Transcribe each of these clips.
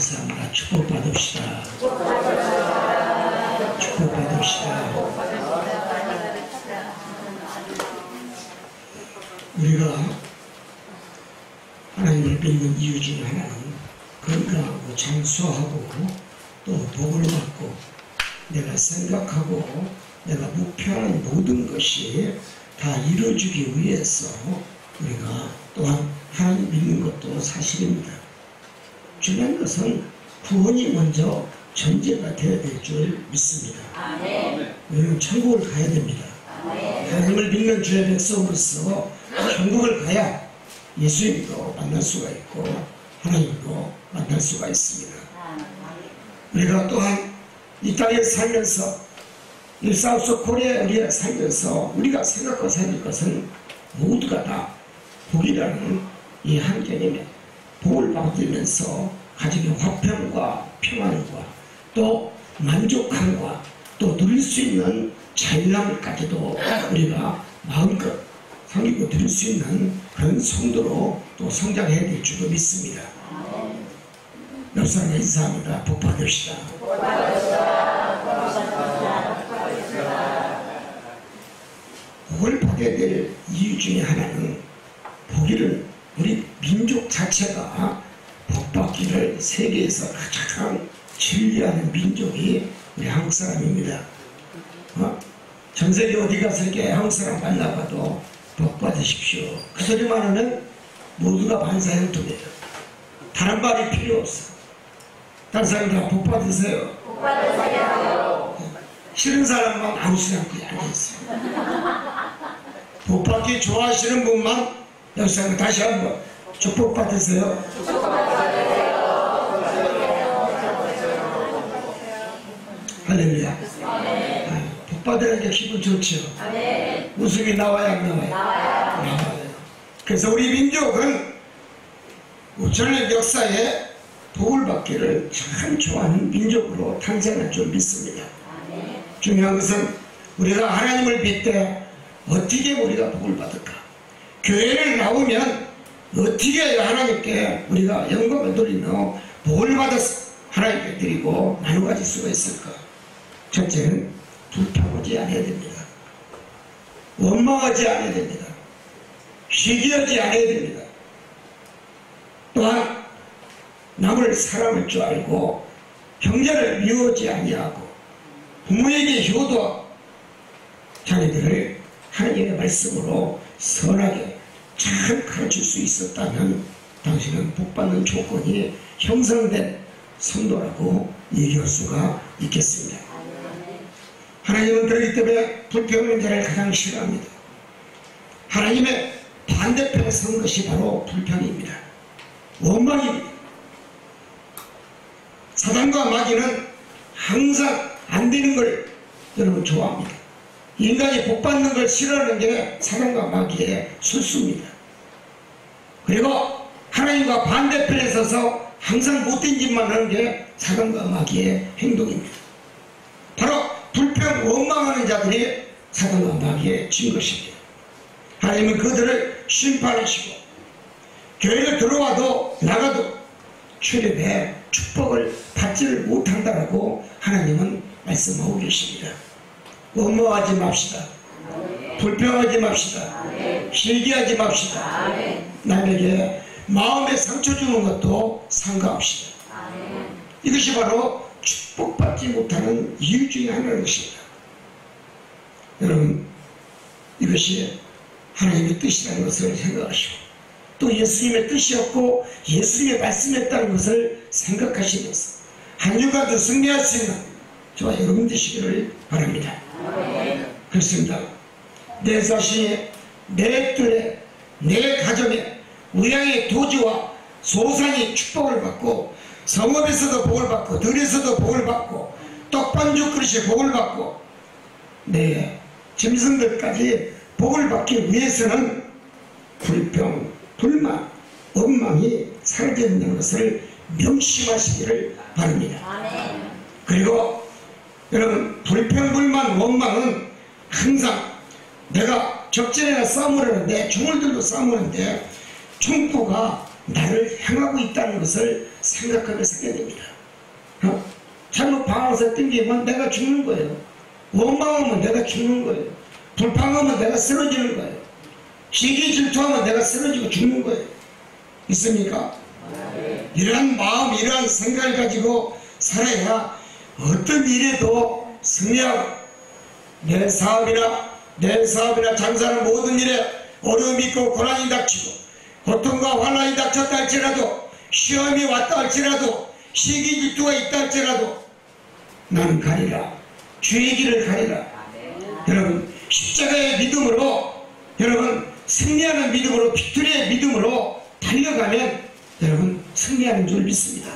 감사합니다. 축복받읍시다. 축복받읍시다. 우리가 하나님을 믿는 이유 중에 하나는 건강하고 장수하고 또 복을 받고 내가 생각하고 내가 목표하는 모든 것이 다 이루어지기 위해서 우리가 또한 하나님 믿는 것도 사실입니다. 중요한 것은 구원이 먼저 전제가 되어야 될 줄 믿습니다. 우리는 천국을 가야 됩니다. 하나님을 믿는 주의 백성으로서 천국을 가야 예수님도 만날 수가 있고 하나님도 만날 수가 있습니다. 우리가 또한 이 땅에 살면서 이 사우스 코리아에 우리가 살면서 우리가 생각하고 사는 것은 모두가 다 복이라는 이 환경에 복을 받으면서 가정의 화평과 평안과 또 만족함과 또 누릴 수 있는 자유함까지도 우리가 마음껏 섬기고 드릴 수 있는 그런 성도로 또 성장해야 될 줄도 믿습니다. 옆사람과 인사합니다. 복 받으시다. 복을 받아야 될 이유 중에 하나는 복이는 우리 민족 자체가 복받기를 세계에서 가장 진리하는 민족이 우리 한국 사람입니다. 전 세계 어디 가서 이렇게 한국 사람 만나봐도 복 받으십시오. 그 소리만 하면 모두가 반사형통이에요. 다른 말이 필요 없어. 다른 사람이 다 복 받으세요. 복 받으세요. 싫은 사람만 아무 소리 않고 앉아있어요. 복 받기 좋아하시는 분만 여기서 다시 한번 축복 받으세요. 축복 받으세요. 할렐루야. 복 받으는 게 기분 좋죠. 웃음이 나와야 안 나와요? 나와요. 그래서 우리 민족은 5천년 역사에 복을 받기를 참 좋아하는 민족으로 탄생할 줄 믿습니다. 중요한 것은 우리가 하나님을 빗대 어떻게 우리가 복을 받을까? 교회를 나오면 어떻게 하나님께 우리가 영광을 돌리며 복을 받아서 하나님께 드리고 나눠 가질 수가 있을까? 첫째는 불평하지 않아야 됩니다. 원망하지 않아야 됩니다. 시기하지 않아야 됩니다. 또한 남을 사랑할 줄 알고 형제를 미워하지 아니하고 부모에게 효도하고 자녀들을 하나님의 말씀으로 선하게 잘 가르칠 수 있었다면 당신은 복받는 조건이 형성된 성도라고 얘기할 수가 있겠습니다. 하나님은 그렇기 때문에 불평하는 자를 가장 싫어합니다. 하나님의 반대편에 선 것이 바로 불평입니다. 원망입니다. 사단과 마귀는 항상 안 되는 걸 여러분 좋아합니다. 인간이 복받는 걸 싫어하는 게 사단과 마귀의 술수입니다. 그리고 하나님과 반대편에 서서 항상 못된 짓만 하는 게 사단과 마귀의 행동입니다. 바로 불평, 원망하는 자들이 사단과 마귀의 진 것입니다. 하나님은 그들을 심판하시고 교회를 들어와도 나가도 출입에 축복을 받지를 못한다라고 하나님은 말씀하고 계십니다. 원망하지 맙시다. 불평하지 맙시다. 시기하지 맙시다. 남에게 마음에 상처 주는 것도 삼가합시다. 이것이 바로 축복받지 못하는 이유 중에 하나인 것입니다. 여러분, 이것이 하나님의 뜻이라는 것을 생각하시고 또 예수님의 뜻이었고 예수님의 말씀이었다는 것을 생각하시면서 한 주간도 승리할 수 있는 저와 여러분 되시기를 바랍니다. 그렇습니다. 내 자신이 내 뜰에 내 가정에 우양의 도지와 소산이 축복을 받고 성읍에서도 복을 받고 들에서도 복을 받고 떡반죽 그릇이 복을 받고 내 짐승들까지 복을 받기 위해서는 불평, 불만, 원망이 사라져야 된다는 것을 명심하시기를 바랍니다. 그리고 여러분, 불평, 불만, 원망은 항상 내가 적진에나 싸움을 하는데 총을 들고 싸움을 하는데 총구가 나를 향하고 있다는 것을 생각하게 생겨야 됩니다. 잘못 방황해서 땡기면 내가 죽는 거예요. 원망하면 내가 죽는 거예요. 불평하면 내가 쓰러지는 거예요. 시기 질투하면 내가 쓰러지고 죽는 거예요. 있습니까? 이러한 마음, 이러한 생각을 가지고 살아야 어떤 일에도 승리하고 내 사업이나 장사하는 모든 일에 어려움이 있고 고난이 닥치고 고통과 환난이 닥쳤다 할지라도 시험이 왔다 할지라도 시기 질투가 있다 할지라도 나는 가리라. 주의 길을 가리라. 여러분 십자가의 믿음으로 여러분 승리하는 믿음으로 빅토리의 믿음으로 달려가면 여러분 승리하는 줄 믿습니다.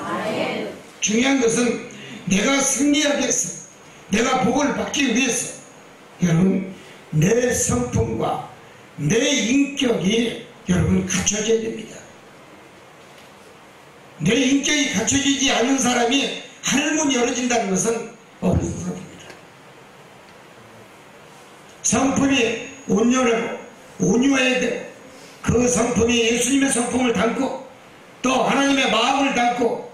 중요한 것은 내가 승리하기 위해서 내가 복을 받기 위해서 여러분 내 성품과 내 인격이 여러분 갖춰져야 됩니다. 내 인격이 갖춰지지 않는 사람이 하늘문이 열어진다는 것은 어리석은 겁니다. 성품이 온유하고 온유해야 돼. 그 성품이 예수님의 성품을 담고 또 하나님의 마음을 담고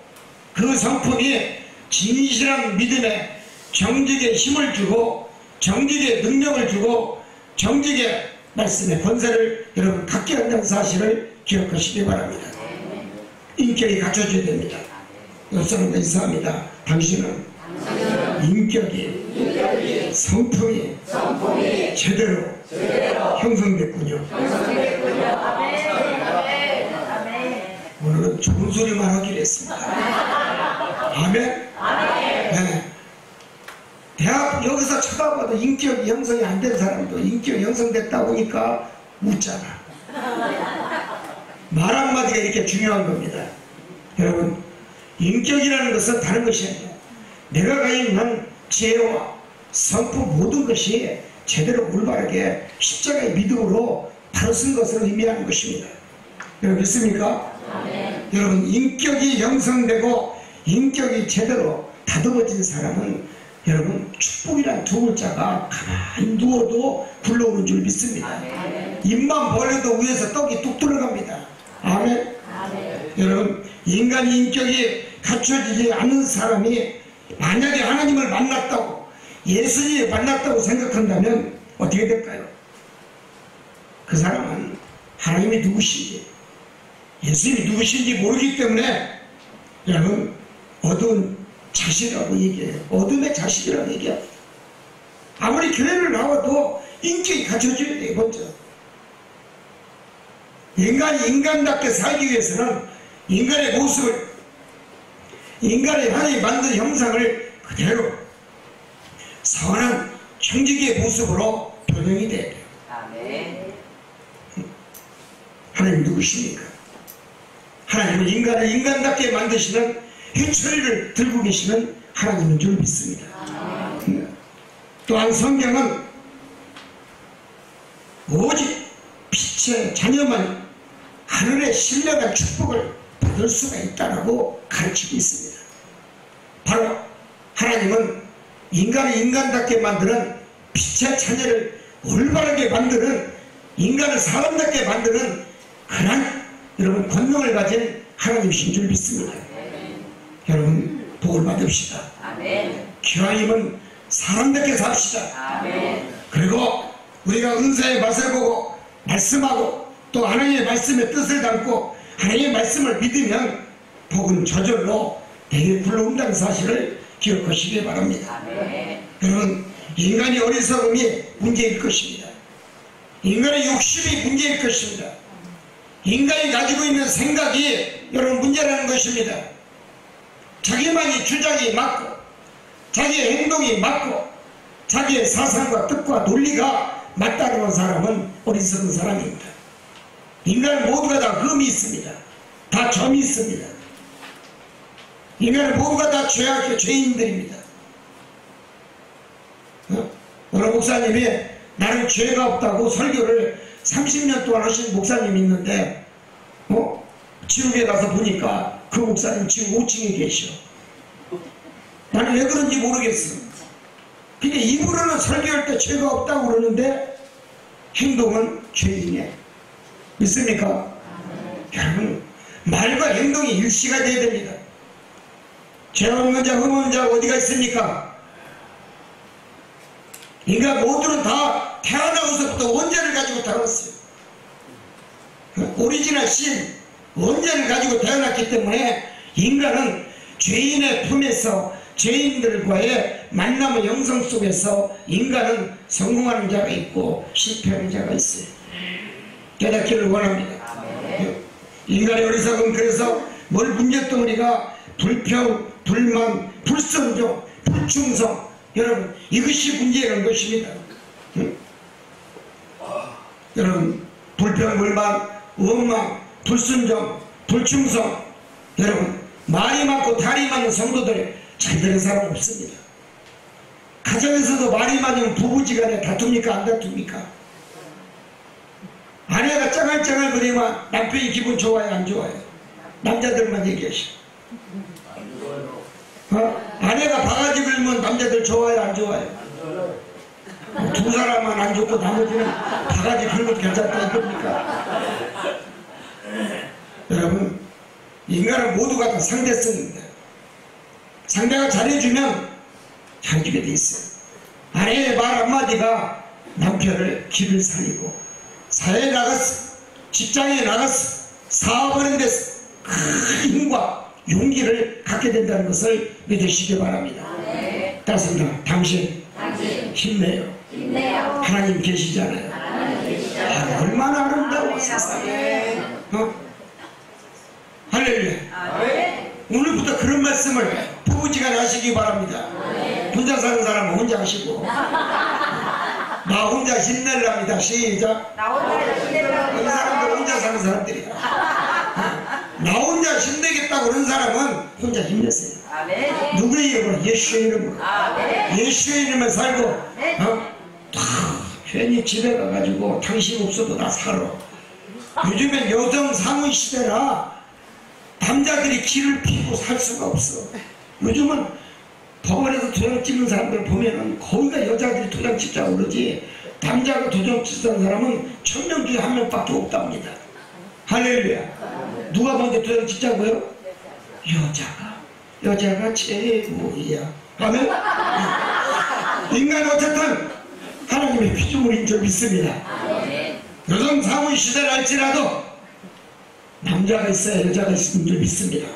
그 성품이 진실한 믿음에 정직에 힘을 주고 정직에 능력을 주고 정직에 말씀의 권세를 여러분 갖게 한다는 사실을 기억하시기 바랍니다. 인격이 갖춰져야 됩니다. 옆사람과 인사합니다. 당신은 인격이 성품이 제대로 형성됐군요. 오늘은 좋은 소리만 하기로 했습니다. 아멘? 네. 대학 여기서 쳐다봐도 인격이 형성이 안 된 사람도 인격이 형성됐다 보니까 웃잖아. 말 한마디가 이렇게 중요한 겁니다. 여러분 인격이라는 것은 다른 것이 아니에요. 내가 가진 있는 지혜와 성품 모든 것이 제대로 올바르게 십자가의 믿음으로 바로 쓴 것을 의미하는 것입니다. 여러분 믿습니까? 여러분 인격이 형성되고 인격이 제대로 다듬어진 사람은 여러분 축복이란 두 글자가 가만히 누워도 굴러오는 줄 믿습니다. 입만 벌려도 위에서 떡이 뚝 들어갑니다. 아멘. 여러분 인간의 인격이 갖춰지지 않는 사람이 만약에 하나님을 만났다고 예수님을 만났다고 생각한다면 어떻게 될까요? 그 사람은 하나님이 누구신지 예수님이 누구신지 모르기 때문에 여러분 어두운 자신이라고 얘기해요. 어둠의 자식이라고 얘기합니다. 아무리 교회를 나와도 인격이 갖춰져야 돼요. 먼저 인간이 인간답게 살기 위해서는 인간의 모습을 인간의 하나님이 만든 형상을 그대로 선한 청지기의 모습으로 변형이 돼야 돼요. 하나님 누구십니까? 하나님은 인간을 인간답게 만드시는 해처리를 들고 계시는 하나님인 줄 믿습니다. 또한 성경은 오직 빛의 자녀만 하늘의 신령한 축복을 받을 수가 있다고 가르치고 있습니다. 바로 하나님은 인간을 인간답게 만드는 빛의 자녀를 올바르게 만드는 인간을 사람답게 만드는 그런 여러분 권능을 가진 하나님이신 줄 믿습니다. 여러분 복을 받읍시다. 기왕이면 사람답게 삽시다. 그리고 우리가 은사의 맛을 보고 말씀하고 또 하나님의 말씀의 뜻을 담고 하나님의 말씀을 믿으면 복은 저절로 내게 굴러온다는 사실을 기억하시기 바랍니다. 여러분 인간의 어리석음이 문제일 것입니다. 인간의 욕심이 문제일 것입니다. 인간이 가지고 있는 생각이 여러분 문제라는 것입니다. 자기만이 주장이 맞고 자기의 행동이 맞고 자기의 사상과 뜻과 논리가 맞다는 사람은 어리석은 사람입니다. 인간 모두가 다 흠이 있습니다. 다 점이 있습니다. 인간 모두가 다 죄악의 죄인들입니다. 어느 목사님이 나는 죄가 없다고 설교를 30년 동안 하신 목사님이 있는데 지옥에 가서 보니까 그 목사님 지금 5층에 계셔. 나는 왜 그런지 모르겠어. 근데 입으로는 설교할 때 죄가 없다고 그러는데 행동은 죄인이야. 믿습니까? 여러분 말과 행동이 일치가 되어야 됩니다. 죄 없는 자, 흠 없는 자가 어디가 있습니까? 인간 모두는 다 태어나고서부터 원죄를 가지고 태어났어요. 오리지널 신, 원죄를 가지고 태어났기 때문에 인간은 죄인의 품에서 죄인들과의 만남의 영성 속에서 인간은 성공하는 자가 있고 실패하는 자가 있어요. 깨닫기를 원합니다. 인간의 어리석은 그래서 뭘 문제덩어리가 불평, 불만, 불선종, 불충성, 여러분 이것이 문제라는 것입니다. 여러분 불평, 불만, 원망, 불순종, 불충성, 여러분 말이 많고 다리 많은 성도들이 잘 되는 사람 없습니다. 가정에서도 말이 많으면 부부지간에 다툽니까 안 다툽니까? 아내가 짱알짱알 거리면 남편이 기분 좋아요 안 좋아요? 남자들만 얘기하시오. 아내가 바가지 긁으면 남자들 좋아요 안 좋아요? 두 사람만 안 좋고 나머지는 바가지 긁어도 괜찮다 이겁니까? 여러분 인간은 모두가 다 상대성입니다. 상대가 잘해주면 잘해주게 돼 있어요. 아내의 말 한마디가 남편을 길을 살리고 사회에 나갔어, 직장에 나갔어, 사업하는 데서 큰 힘과 용기를 갖게 된다는 것을 믿으시기 바랍니다. 따라서 당신 힘내요. 하나님 계시잖아요. 얼마나 아름다워 세상에. 할렐루야. 오늘부터 그런 말씀을 부부지간에 하시기 바랍니다. 혼자 사는 사람은 혼자 하시고 나 혼자 힘내랍니다. 시작. 나 혼자 힘내려고. 이 사람들 혼자 사는 사람들이야. 나 혼자 힘내겠다고 그런 사람은 혼자 힘내세요. 아멘. 누구의 이름으로? 예수의 이름으로. 아멘. 예수의 이름을 살고 괜히 집에 가가지고 당신 없어도 나 살아. 요즘엔 여성 상위 시대라 남자들이 길을 피고 살 수가 없어. 요즘은 법원에서 도장 찍는 사람들 보면은 거의 다 여자들이 도장 찍자고 그러지 남자가 도장 찍는 사람은 1000명 중에 1명밖에 없답니다. 할렐루야. 누가 먼저 도장 찍자고요? 여자가 최고야. 아멘. 인간은 어쨌든 하나님의 피조물인 줄 믿습니다. 여성 사회 시대를 할지라도 남자가 있어야 여자가 있는 줄 믿습니다.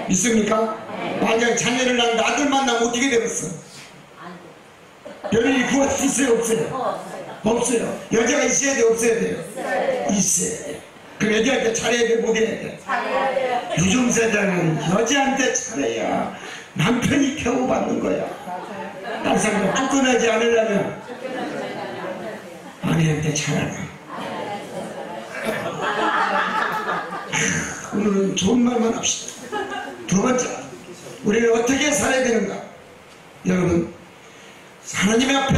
믿습니까? 만약에 자녀를 낳는데 아들 만나면 어떻게 되겠어? 연인이 구할 수 있어요? 없어요? 없어요. 여자가 있어야 돼? 없어야 돼요? 있어야 돼. 그럼 여자한테 잘해야 돼? 못 해야 돼? 요즘 세대는 여자한테 잘해야 남편이 겨우받는 거야. 다른 사람들 쫓겨나지 않으려면 아내한테 잘하라. 오늘은 좋은 말만 합시다. 두 번째, 우리는 어떻게 살아야 되는가? 여러분, 하나님 앞에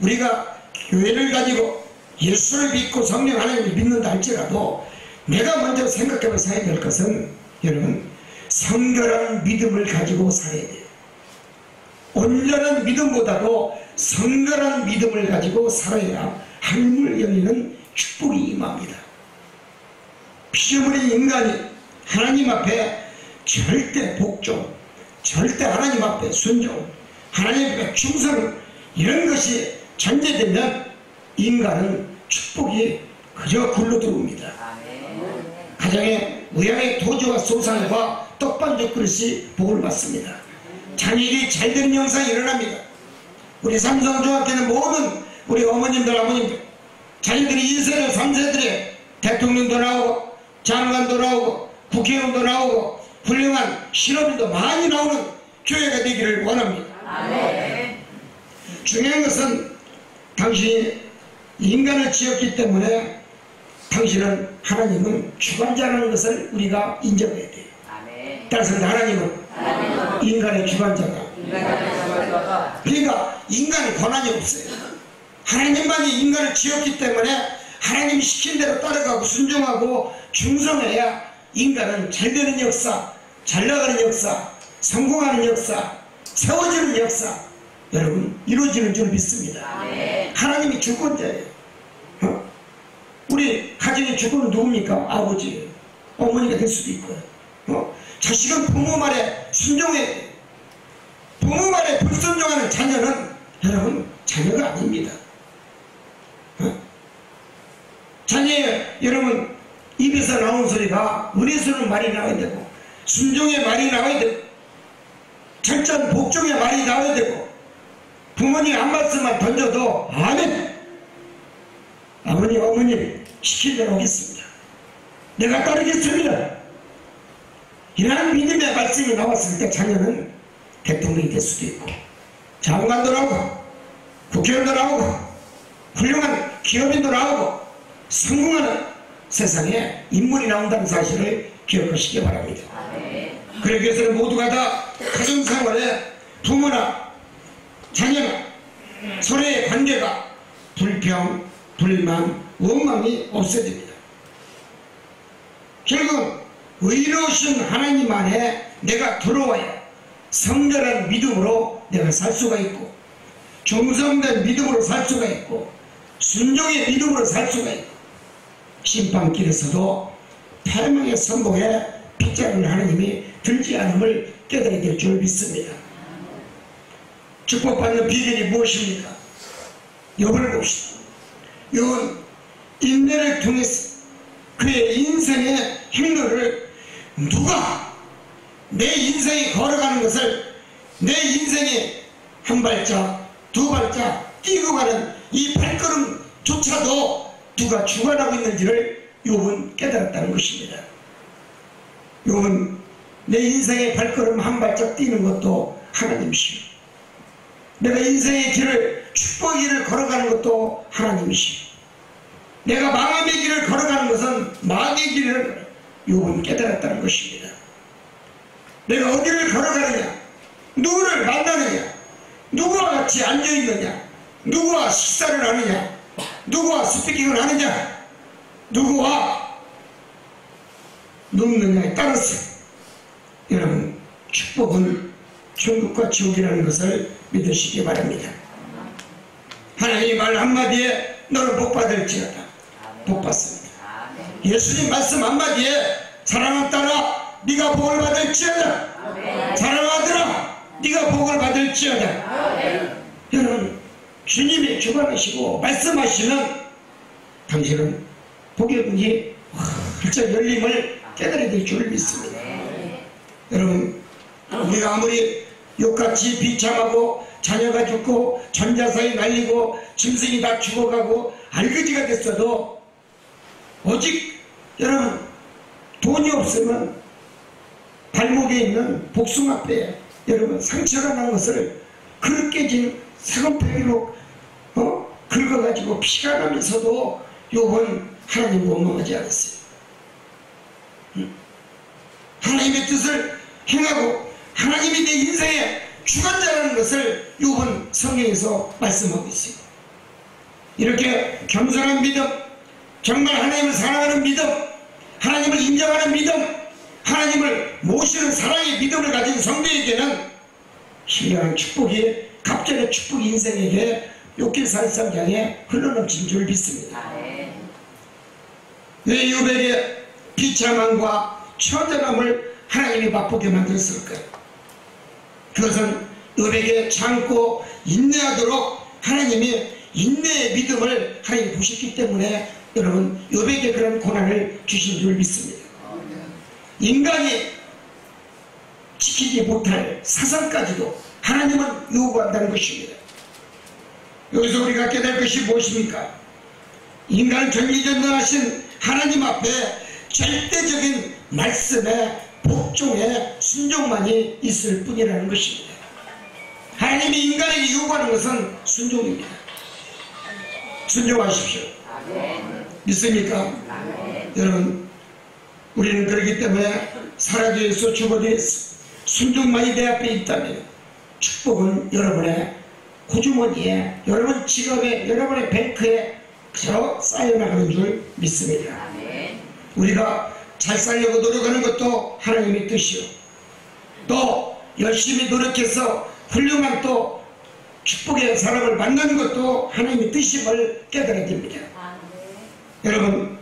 우리가 교회를 가지고 예수를 믿고 성령 하나님을 믿는다 할지라도 내가 먼저 생각해서 살아야 될 것은 여러분 성결한 믿음을 가지고 살아야 돼요. 온전한 믿음보다도 성결한 믿음을 가지고 살아야 하늘을 열리는 축복이 임합니다. 피조물인 인간이 하나님 앞에 절대 복종, 절대 하나님 앞에 순종, 하나님 앞에 충성, 이런 것이 전제되면 인간은 축복이 그저 굴러 들어옵니다. 가정에 의향의 도주와 소상과 떡반죽 그릇이 복을 받습니다. 자녀들이 잘 되는 현상이 일어납니다. 우리 삼성중학교는 모든 우리 어머님들 아버님들 자녀들이 2세대 3세들이 대통령도 나오고 장관도 나오고 국회의원도 나오고 훌륭한 실업인도 많이 나오는 교회가 되기를 원합니다. 아멘. 중요한 것은 당신이 인간을 지었기 때문에 당신은 하나님은 주관자라는 것을 우리가 인정해야 돼요. 아멘. 따라서 하나님은 인간의 주관자다. 그러니까 인간은 권한이 없어요. 하나님만이 인간을 지었기 때문에 하나님이 시킨 대로 따라가고 순종하고 충성해야 인간은 잘 되는 역사, 잘 나가는 역사, 성공하는 역사, 세워지는 역사 여러분 이루어지는 줄 믿습니다. 아멘. 하나님이 주권자예요. 우리 가정의 주권은 누굽니까? 아버지예요. 어머니가 될 수도 있고요. 자식은 부모 말에 순종해. 부모 말에 불순종하는 자녀는 여러분 자녀가 아닙니다. 자녀 여러분 입에서 나온 소리가 은혜스러운 말이 나와야 되고 순종의 말이 나와야 되고 철저한 복종의 말이 나와야 되고 부모님 한 말씀만 던져도 아멘, 아버님 어머님 시킨 대로 하겠습니다, 내가 따르겠습니다, 이러한 믿음의 말씀이 나왔을 때 자녀는 대통령이 될 수도 있고 장관도 나오고 국회의원도 나오고 훌륭한 기업인도 나오고 성공하는 세상에 인물이 나온다는 사실을 기억하시기 바랍니다. 그러기 위해서는 모두가 다 가정생활에 부모나 자녀나 서로의 관계가 불평, 불만, 원망이 없어야 됩니다. 결국은 의로우신 하나님 안에 내가 들어와야 성결한 믿음으로 내가 살 수가 있고 겸손된 믿음으로 살 수가 있고 순종의 믿음으로 살 수가 있고 심판길에서도 패망의 선봉에 빗자루를 하나님이 들지 않음을 깨달아야 될 줄 믿습니다. 축복받는 비결이 무엇입니까? 욥을 봅시다. 욥은 인내를 통해서 그의 인생의 행로를 누가 내 인생이 걸어가는 것을 내 인생이 한 발짝 두 발짝 뛰고 가는 이 발걸음조차도 누가 주관하고 있는지를 욥은 깨달았다는 것입니다. 욥은 내 인생의 발걸음 한 발짝 뛰는 것도 하나님이시오, 내가 인생의 길을 축복의 길을 걸어가는 것도 하나님이시오, 내가 망함의 길을 걸어가는 것은 마귀의 길을 욥은 깨달았다는 것입니다. 내가 어디를 걸어가느냐, 누구를 만나느냐, 누구와 같이 앉아있느냐, 누구와 식사를 하느냐, 누구와 스피킹을 하느냐, 누구와 눕느냐에 따라서 여러분 축복은 천국과 지옥이라는 것을 믿으시기 바랍니다. 하나님의 말 한마디에 너는 복받을지어다. 복받습니다. 예수님 말씀 한마디에 사랑하는 딸아 네가 복을 받을지어다. 사랑하는 아들아 네가 복을 받을지어다. 여러분 주님이 주관하시고 말씀하시면 당신은 복의 문이 활짝 열림을 깨달아야 될 줄 믿습니다. 여러분 우리가 아무리 욕같이 비참하고 자녀가 죽고 전자사에 날리고 짐승이 다 죽어가고 알거지가 됐어도 오직 여러분 돈이 없으면 발목에 있는 복숭아뼈에 여러분 상처가 난 것을 그렇게 진 사금패기로 긁어가지고 피가 나면서도 욥은 하나님 원망하지 않았어요. 하나님의 뜻을 행하고 하나님이 내 인생의 주관자라는 것을 욥은 성경에서 말씀하고 있어요. 이렇게 겸손한 믿음, 정말 하나님을 사랑하는 믿음, 하나님을 인정하는 믿음, 하나님을 모시는 사랑의 믿음을 가진 성도에게는 신령한 축복이 갑절의 축복이 인생에게 욥기 43장에 흘러넘친 줄 믿습니다. 왜 욥에게 비참함과 처절함을 하나님이 맛보게 만들었을까요? 그것은 욥에게 참고 인내하도록 하나님이 인내의 믿음을 하나님이 보셨기 때문에 여러분 욥에게 그런 고난을 주신 줄 믿습니다. 인간이 지키지 못할 사상까지도 하나님은 요구한다는 것입니다. 여기서 우리가 깨달을 것이 무엇입니까? 인간을 전지전능하신 하나님 앞에 절대적인 말씀에 복종에 순종만이 있을 뿐이라는 것입니다. 하나님이 인간에게 요구하는 것은 순종입니다. 순종하십시오. 믿습니까? 여러분 우리는 그렇기 때문에 살아도 있어 죽어도 있어 순종만이 내 앞에 있다면 축복은 여러분의 호주머니에 여러분 직업에 여러분의 뱅크에 그저 쌓여나가는 줄 믿습니다. 우리가 잘 살려고 노력하는 것도 하나님의 뜻이요 또 열심히 노력해서 훌륭한 또 축복의 사람을 만나는 것도 하나님의 뜻임을 깨달아야 됩니다. 여러분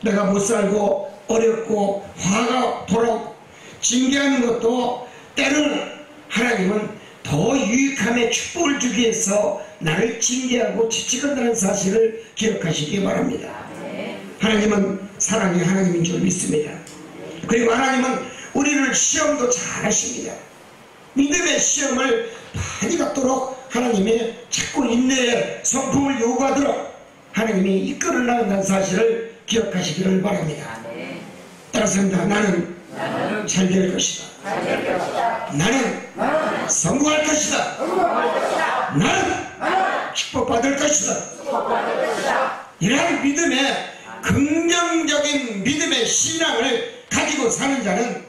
내가 못 살고 어렵고 화가 돌아오고 징계하는 것도 때로는 하나님은 더 유익함에 축복을 주기 위해서 나를 징계하고 채찍한다는 사실을 기억하시기 바랍니다. 하나님은 사랑의 하나님인 줄 믿습니다. 그리고 하나님은 우리를 시험도 잘 하십니다. 믿음의 시험을 많이 갖도록 하나님이 자꾸 인내의 성품을 요구하도록 하나님이 이끌어 나간다는 사실을 기억하시기를 바랍니다. 따라서 나는 잘 될 것이다. 나는 성공할 것이다. 나는 축복받을 것이다. 이러한 믿음의 긍정적인 믿음의 신앙을 가지고 사는 자는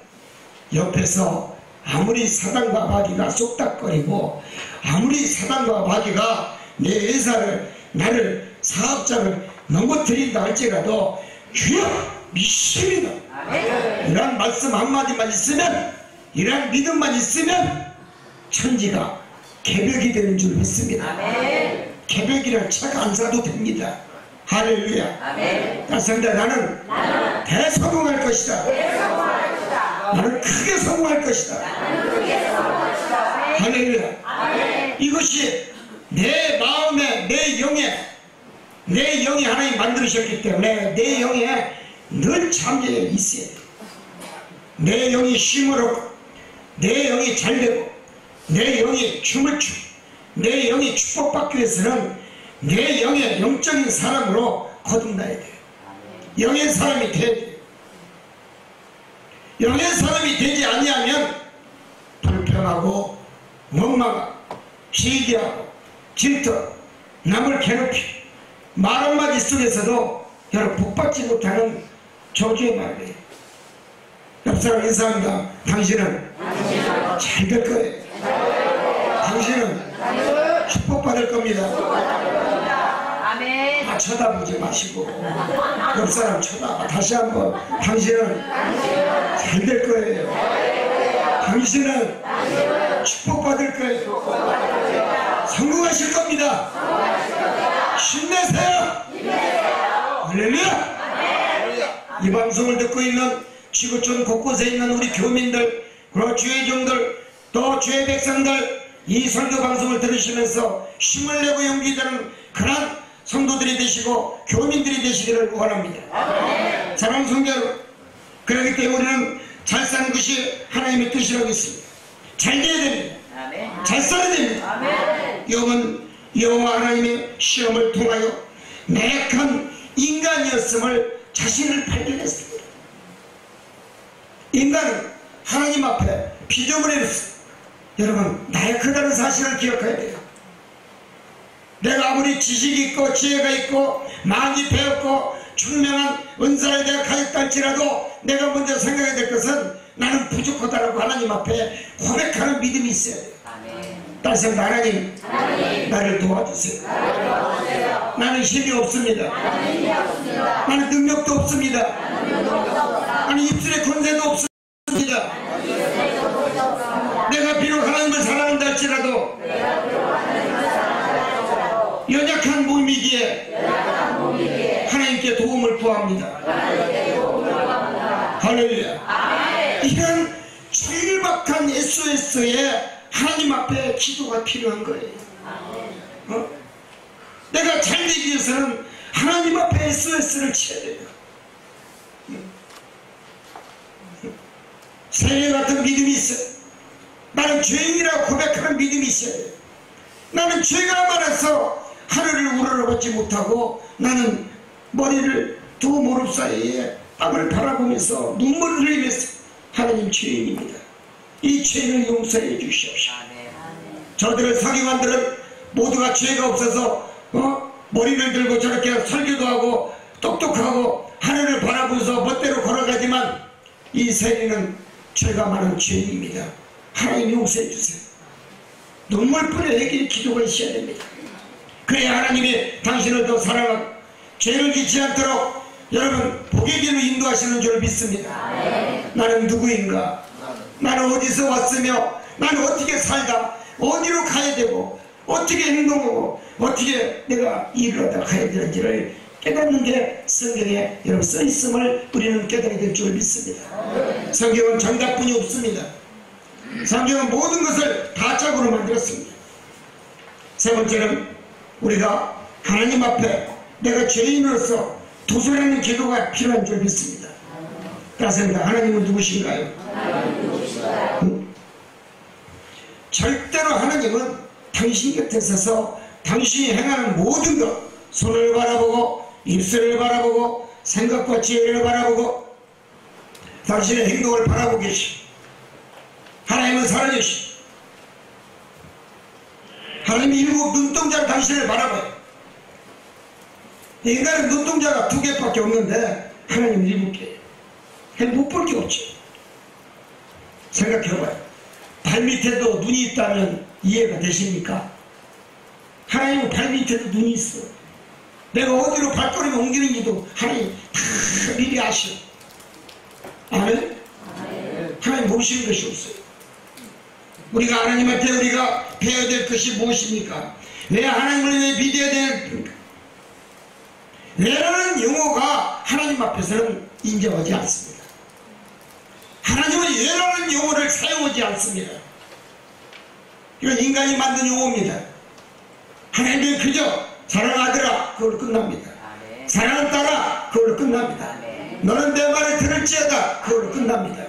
옆에서 아무리 사단과 마귀가 쏙닥거리고 아무리 사단과 마귀가 내 회사를 나를 사업장을 넘어뜨린다 할지라도 주여 믿습니다. 이러한 말씀 한마디만 있으면 이러한 믿음만 있으면 천지가 개벽이 되는 줄 믿습니다. 개벽이란 차가 안 사도 됩니다. 할렐루야. 따스합니다. 나는 대성공할 것이다. 나는 크게 성공할 것이다. 할렐루야. 이것이 내 마음에 내 영이 하나님 만들으셨기 때문에 내 영에 늘 잠재해 있어야 돼. 내 영이 쉼을 얻고 내 영이 잘되고 내 영이 춤을 추고 내 영이 축복받기 위해서는 내 영의 영적인 사람으로 거듭나야 돼. 영의 사람이 돼야 돼. 영의 사람이 되지 아니하면 불평하고 원망하고 시기하고 질투 남을 괴롭히고 말 한마디 속에서도 여러분 복받지 못하는 저주의 말이에요. 옆사람 인사합니다. 당신은 잘 될 거예요. 당신은 축복받을 겁니다. 다 쳐다보지 마시고 옆사람 쳐다봐. 다시 한번 당신은 잘 될 거예요. 당신은 축복받을 거예요. 성공하실 겁니다. 힘내세요. 할렐루야. 이 방송을 듣고 있는 지구촌 곳곳에 있는 우리 교민들, 그리고 주의 종들, 또 주의 백성들, 이 설교 방송을 들으시면서 힘을 내고 용기 되는 그런 성도들이 되시고 교민들이 되시기를 원합니다. 사랑하는 성도 여러분, 그렇기 때문에 우리는 잘 사는 것이 하나님의 뜻이라고 했습니다. 잘 돼야 됩니다. 잘 살아야 됩니다. 영은 여호와 하나님의 시험을 통하여 나약한 인간이었음을 자신을 발견했습니다. 인간은 하나님 앞에 피조물이었습니다. 여러분, 나약하다는 사실을 기억해야 돼요. 내가 아무리 지식이 있고 지혜가 있고 많이 배웠고 총명한 은사를 내가 가졌다 할지라도 내가 먼저 생각해야 될 것은 나는 부족하다라고 하나님 앞에 고백하는 믿음이 있어야 돼요. 따라서 하나님 나를 도와주세요. 나는 힘이 없습니다. 나는 능력도 없습니다. 나는 입술의 권세도 없습니다. 내가 비록 하나님을 사랑한다 할지라도 연약한 몸이기에 하나님께 도움을 구합니다. 할렐루야. 이런 절박한 SOS에 하나님 앞에 기도가 필요한 거예요. 내가 잘 되기 위해서는 하나님 앞에 SOS를 쳐야 돼요. 세례 같은 믿음이 있어요. 나는 죄인이라고 고백하는 믿음이 있어야 돼요. 나는 죄가 많아서 하늘을 우러러보지 못하고 나는 머리를 두 무릎 사이에 땅을 바라보면서 눈물을 흘리면서 하나님 죄인입니다. 이 죄를 용서해 주시옵시오. 저들의 서기관들은 모두가 죄가 없어서 머리를 들고 저렇게 설교도 하고 똑똑하고 하늘을 바라보면서 멋대로 걸어가지만 이 세리는 죄가 많은 죄인입니다. 하나님 용서해 주세요. 눈물뿐에 기도가 있어야 됩니다. 그래야 하나님이 당신을 더 사랑하고 죄를 짓지 않도록 여러분 복의 길로 인도하시는 줄 믿습니다. 나는 누구인가? 나는 어디서 왔으며 나는 어떻게 살다 어디로 가야 되고 어떻게 행동하고 어떻게 내가 일을 하다 가야 되는지를 깨닫는 게 성경에 여러분 써 있음을 우리는 깨닫게 될 줄 믿습니다. 성경은 정답뿐이 없습니다. 성경은 모든 것을 다 짝으로 만들었습니다. 세 번째는 우리가 하나님 앞에 내가 죄인으로서 도전하는 기도가 필요한 줄 믿습니다. 따라서 하나님은 누구신가요? 절대로 하나님은 당신 곁에 서서 당신이 행하는 모든 것, 손을 바라보고 입술을 바라보고 생각과 지혜를 바라보고 당신의 행동을 바라보고 계시. 하나님은 살아계시. 하나님이 일곱 눈동자로 당신을 바라봐요. 인간은 눈동자가 2개밖에 없는데 하나님은 7개예요. 못 볼 게 없죠. 생각해봐요. 발밑에도 눈이 있다면 이해가 되십니까? 하나님은 발밑에도 눈이 있어. 내가 어디로 발걸음을 옮기는지도 하나님 다 미리 아셔. 아멘? 하나님 모르시는 것이 없어요. 우리가 하나님한테 우리가 배워야 될 것이 무엇입니까? 왜 하나님을 왜 믿어야 되는가? 왜라는 용어가 하나님 앞에서는 인정하지 않습니다. 하나님은 왜라는 용어를 사용하지 않습니다. 이건 인간이 만든 용어입니다. 하나님은 그저 사랑하더라 그걸로 끝납니다. 사랑은 따라 그걸로 끝납니다. 너는 내 말을 들을지어다 그걸로 끝납니다.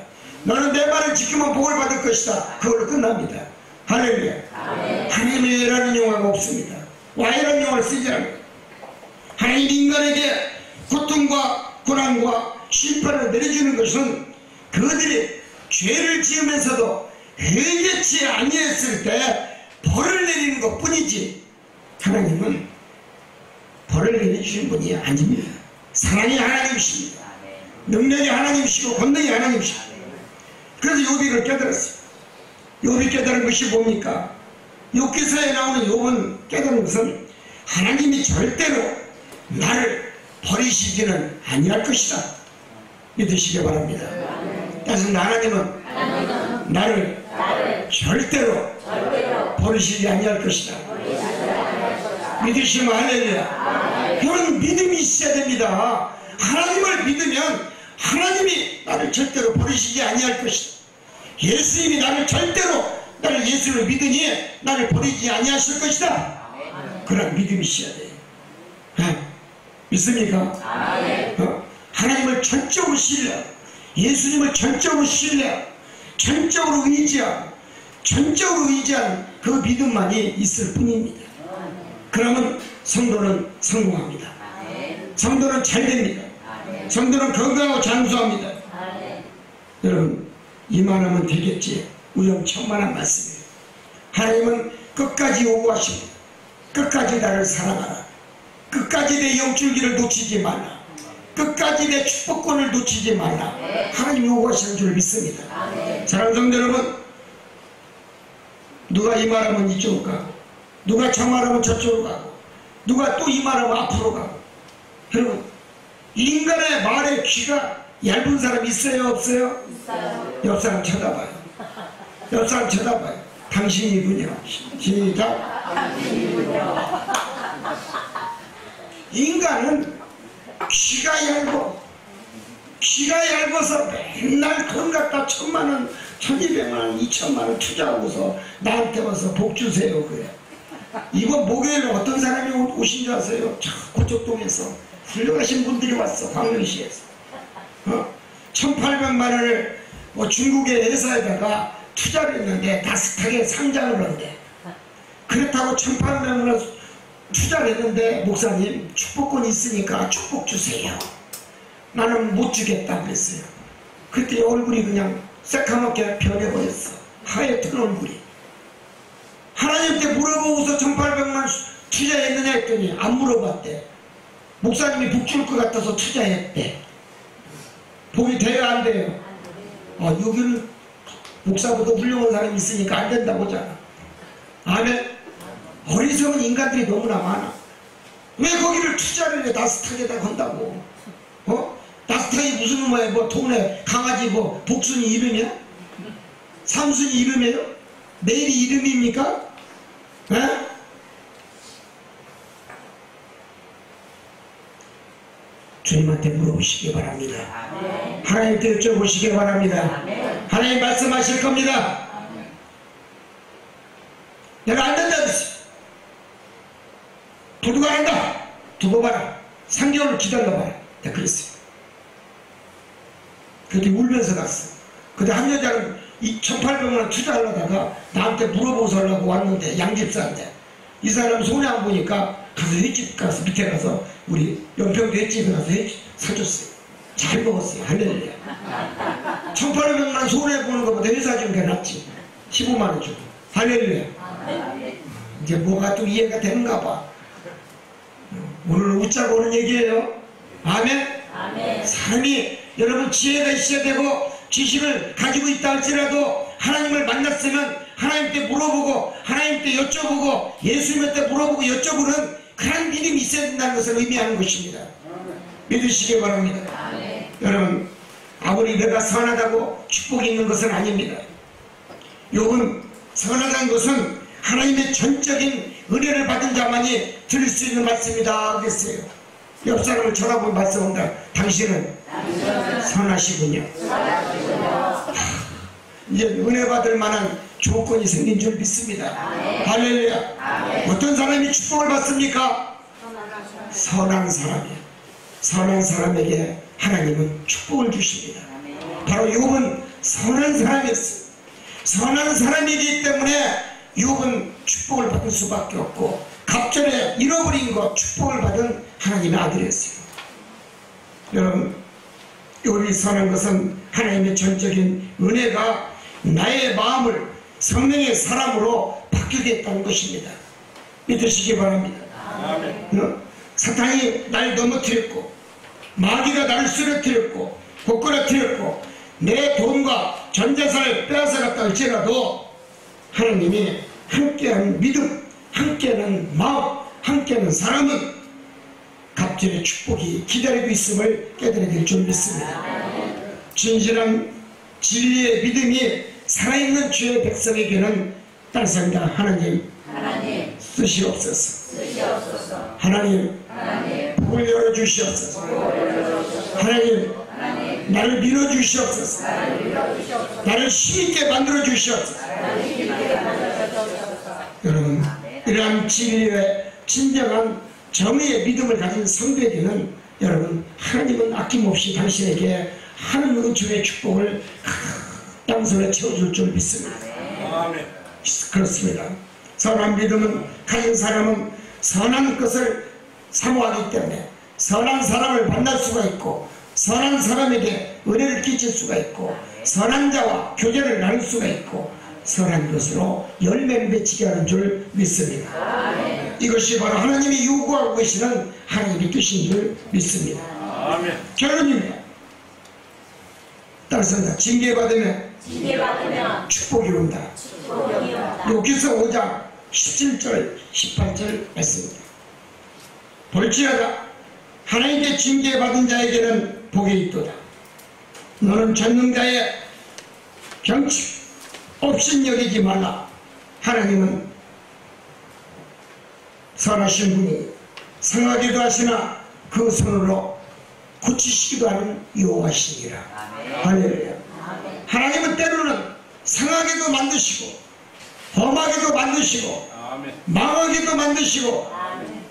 너는 내 말을 지키면 복을 받을 것이다 그걸로 끝납니다. 할렐루야. 하나님의 왜라는 용어가 없습니다. 와이라는 용어를 쓰지 않아요. 하나님 인간에게 고통과 고난과 심판을 내려주는 것은 그들이 죄를 지으면서도 회개치 아니했을 때 벌을 내리는 것 뿐이지 하나님은 벌을 내려주시는 분이 아닙니다. 사랑이 하나님이십니다. 능력이 하나님이시고 권능이 하나님이십니다. 그래서 욥이 깨달았어요. 욥이 깨달은 것이 뭡니까? 욥기서에 나오는 욥은 깨달은 것은 하나님이 절대로 나를 버리시지는 아니할 것이다 믿으시기 바랍니다. 따라서 하나님은 나를 절대로 버리시지 아니할 것이다 믿으시면 할렐루야. 그런 믿음이 있어야 됩니다. 하나님을 믿으면 하나님이 나를 절대로 버리시지 아니할 것이다. 예수님이 나를 예수를 믿으니 나를 버리지 아니하실 것이다. 그런 믿음이 있어야 돼요. 믿습니까? 하나님을 전적으로 신뢰, 예수님을 전적으로 신뢰, 전적으로 의지하고 전적으로 의지하는 그 믿음만이 있을 뿐입니다. 그러면 성도는 성공합니다. 성도는 잘 됩니다. 성도는 건강하고 장수합니다. 여러분 이만하면 되겠지. 우연천만한 말씀이에요. 하나님은 끝까지 요구하십니다. 끝까지 나를 사랑하라. 끝까지 내 영줄기를 놓치지 말라. 끝까지 내 축복권을 놓치지 말라. 하나님 요구하시는 줄 믿습니다. 사랑하는 성도 여러분, 누가 이 말하면 이쪽으로 가고 누가 저 말하면 저쪽으로 가고 누가 또 이 말하면 앞으로 가고. 여러분 인간의 말에 귀가 얇은 사람 있어요 없어요? 있어요. 옆 사람 쳐다봐요. 옆 사람 쳐다봐요. 당신이군요. 시작. 당신이군요. 인간은 귀가 얇아서 맨날 돈 갖다 1000만원 1200만원 2000만원 투자하고서 나한테 와서 복 주세요 그래. 이번 목요일에 어떤 사람이 오신 줄 아세요? 저 고척동에서 훌륭하신 분들이 왔어. 광명시에서 1800만원을 중국의 회사에다가 투자를 했는데 나스닥에 상장을 한대. 그렇다고 1800만원 투자를 했는데 목사님 축복권이 있으니까 축복 주세요. 나는 못 주겠다 그랬어요. 그때 얼굴이 그냥 새카맣게 변해버렸어. 하얗던 얼굴이. 하나님한테 물어보고서 1800만 투자했느냐 했더니 안 물어봤대. 목사님이 복 줄 것 같아서 투자했대. 복이 돼요 안 돼요? 여기는 목사보다 훌륭한 사람이 있으니까 안 된다고 하잖아. 아멘. 어리석은 인간들이 너무나 많아. 왜 거기를 투자를 해? 나스닥에다 건다고. 나스닥이 무슨 뭐야? 뭐 동네 강아지 뭐 복순이 이름이야? 삼순이 이름이에요? 내일이 이름입니까? 주님한테 물어보시기 바랍니다. 하나님께 여쭤보시기 바랍니다. 하나님 말씀하실 겁니다. 내가 안 된다 그랬어요. 도둑 안 한다. 두고 봐라. 3개월 기다려봐라. 내가 그랬어요. 그때 울면서 갔어. 근데 한 여자는 1,800만 원 투자하려다가 나한테 물어보서 하려고 왔는데, 양집사인데 이 사람 손해 안 보니까 가서 횟집 가서 밑에 가서 우리 연평도 횟집에 가서 횟집 사줬어요. 잘 먹었어요. 할렐루야. 1,800만 원 손해 보는 것보다 회사 주는 게 낫지. 15만 원 주고. 할렐루야. 이제 뭐가 또 이해가 되는가 봐. 오늘 웃자고 오는 얘기예요. 아멘? 아멘. 사람이 여러분 지혜가 있어야 되고 지식을 가지고 있다 할지라도 하나님을 만났으면 하나님께 물어보고 하나님께 여쭤보고 예수님한테 물어보고 여쭤보는 그런 믿음이 있어야 된다는 것을 의미하는 것입니다. 믿으시기 바랍니다. 여러분, 아무리 내가 선하다고 축복이 있는 것은 아닙니다. 욥은 선하다는 것은 하나님의 전적인 은혜를 받은 자만이 들을 수 있는 말씀이다 그랬어요. 옆 사람을 쳐다보고 말씀한다. 당신은 선하시군요. 이제 은혜 받을 만한 조건이 생긴 줄 믿습니다. 할렐루야. 어떤 사람이 축복을 받습니까? 선한 사람이요. 선한 사람에게 하나님은 축복을 주십니다. 바로 욥은 선한 사람이었어요. 선한 사람이기 때문에 욥은 축복을 받을 수밖에 없고 갑절에 잃어버린 것 축복을 받은 하나님의 아들이었어요. 여러분, 욥이 선한 것은 하나님의 전적인 은혜가 나의 마음을 성령의 사람으로 바뀌게 했다는 것입니다. 믿으시기 바랍니다. 사탄이 날 넘어뜨렸고 마귀가 나를 쓰러뜨렸고 고꾸라뜨렸고 내 돈과 전재산을 빼앗아갔다 할지라도 하나님이 함께하는 믿음, 함께하는 마음, 함께하는 사람은 갑절의 축복이 기다리고 있음을 깨달아야 될 줄 믿습니다. 진실한 진리의 믿음이 살아있는 주의 백성에게는 딸상다. 하나님 쓰시옵소서. 하나님 복을 열어주시옵소서. 하나님 나를 밀어주시옵소서. 나를 힘있게 만들어주시옵소서. 여러분, 이러한 진리의 진정한 정의의 믿음을 가진 성도에게는 여러분, 하나님은 아낌없이 당신에게 하는 은총의 축복을 땅손에 채워줄 줄 믿습니다. 그렇습니다. 선한 믿음은 가진 사람은 선한 것을 사모하기 때문에 선한 사람을 만날 수가 있고 선한 사람에게 은혜를 끼칠 수가 있고 선한 자와 교제를 나눌 수가 있고 선한 것으로 열매를 맺히게 하는 줄 믿습니다. 이것이 바로 하나님이 요구하고 계시는 하나님의 뜻인 줄 믿습니다. 결론입니다. 따라서 징계받으면 축복이 온다. 욥기서 5장 17절 18절 말씀입니다. 볼지어다 하나님께 징계받은 자에게는 복이 있도다. 너는 전능자의 경치 없인 여기지 말라. 하나님은 선하신 분이 상하기도 하시나 그 손으로 고치시기도 하는 여호와시니라. 할렐루야. 하나님은 때로는 상하게도 만드시고 험하게도 만드시고 망하게도 만드시고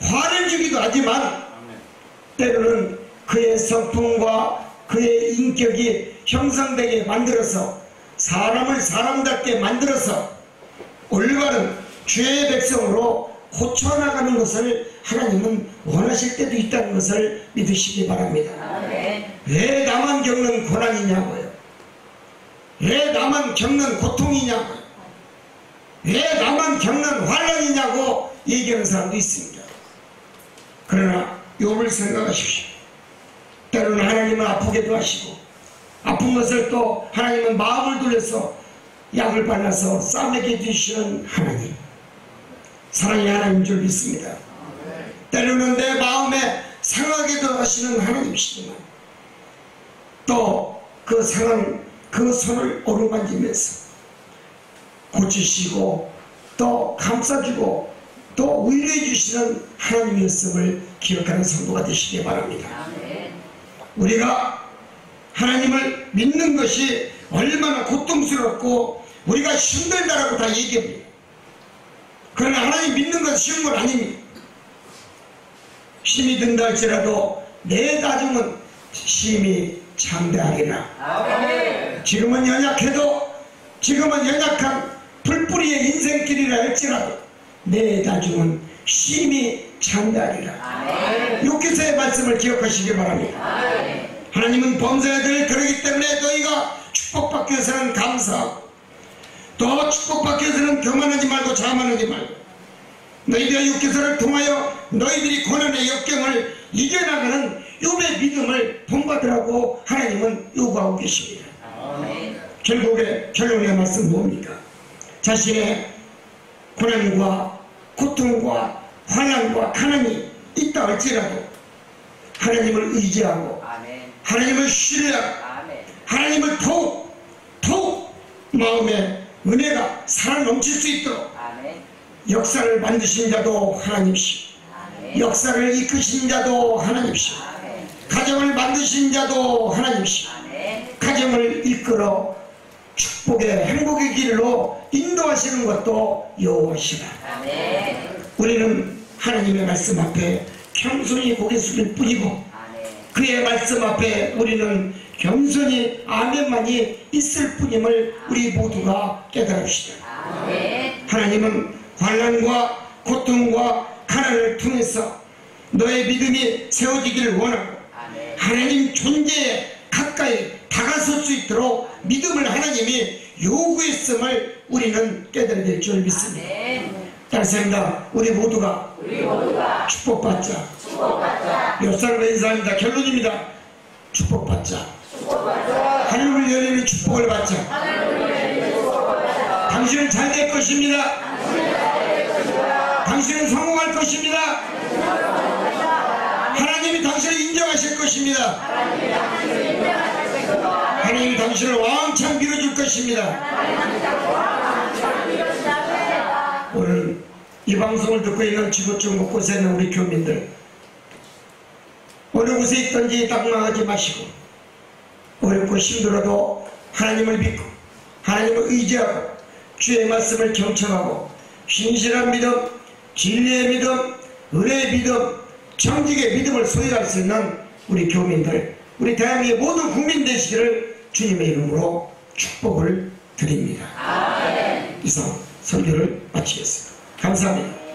화를 주기도 하지만 때로는 그의 성품과 그의 인격이 형성되게 만들어서 사람을 사람답게 만들어서 올바른 주의 백성으로 고쳐나가는 것을 하나님은 원하실 때도 있다는 것을 믿으시기 바랍니다. 왜 나만 겪는 고난이냐고요? 왜 나만 겪는 고통이냐고요? 왜 나만 겪는 환난이냐고 얘기하는 사람도 있습니다. 그러나 욥을 생각하십시오. 때로는 하나님은 아프게도 하시고 아픈 것을 또 하나님은 마음을 돌려서 약을 발라서 싸매게 주시는 하나님, 사랑의 하나님인 줄 믿습니다. 때로는 내 마음에 상하게도 하시는 하나님이시지만 또 그 상한 그 손을 어루만지면서 고치시고 또 감싸주고 또 위로해 주시는 하나님이었음을 기억하는 성도가 되시기 바랍니다. 우리가 하나님을 믿는 것이 얼마나 고통스럽고 우리가 힘들다라고 다 얘기합니다. 그러나 하나님 믿는 건 쉬운 건 아닙니다. 힘이 든다 할지라도 내 나중은 힘이 장대하리라. 아멘. 지금은 연약해도, 지금은 연약한 불뿌리의 인생길이라 할지라도 내 나중은 힘이 장대하리라. 아멘. 욕기서의 말씀을 기억하시기 바랍니다. 아멘. 하나님은 범사에 그러기 때문에 너희가 축복받기 위해서는 감사하고, 또 축복받기 위해서는 교만하지 말고 자만하지 말고, 너희들의 육기서를 통하여 너희들이 고난의 역경을 이겨나가는 욥의 믿음을 본받으라고 하나님은 요구하고 계십니다. 아멘. 결국에 결론의 말씀 뭡니까? 자신의 고난과 고통과 환난과 가난이 있다 할지라도 하나님을 의지하고, 아멘. 하나님을 신뢰하고, 아멘. 하나님을 더욱 마음에 은혜가 살아 넘칠 수 있도록, 아멘. 역사를 만드신 자도 하나님이시고, 아멘. 역사를 이끄신 자도 하나님이시고, 아멘. 가정을 만드신 자도 하나님이시고, 아멘. 가정을 이끌어 축복의 행복의 길로 인도하시는 것도 여호와시라. 우리는 하나님의 말씀 앞에 겸손히 고개 숙일 뿐이고, 그의 말씀 앞에 우리는 겸손히 아멘만이 있을 뿐임을 우리 모두가 깨달읍시다. 하나님은 환난과 고통과 가난을 통해서 너의 믿음이 세워지기를 원하고, 하나님 존재에 가까이 다가설 수 있도록 믿음을 하나님이 요구했음을 우리는 깨달아야 될 줄 믿습니다. 따라서 우리 모두가 축복받자. 옆사람과 인사합니다. 결론입니다. 축복받자. 하늘을 열리는 축복을 받자. 당신은 잘 될 것입니다. 당신은 성공할 것입니다. 하나님이 당신을 인정하실 것입니다. 하나님이 당신을 왕창 밀어줄 것입니다. 오늘 이 방송을 듣고 있는 지구촌 곳곳에 있는 우리 교민들, 어느 곳에 있든지 낙망하지 마시고, 어렵고 힘들어도 하나님을 믿고 하나님을 의지하고 주의 말씀을 경청하고 신실한 믿음, 진리의 믿음, 은혜의 믿음, 정직의 믿음을 소유할 수 있는 우리 교민들, 우리 대한민국의 모든 국민 되시기를 주님의 이름으로 축복을 드립니다. 이상 설교를 마치겠습니다. 감사합니다.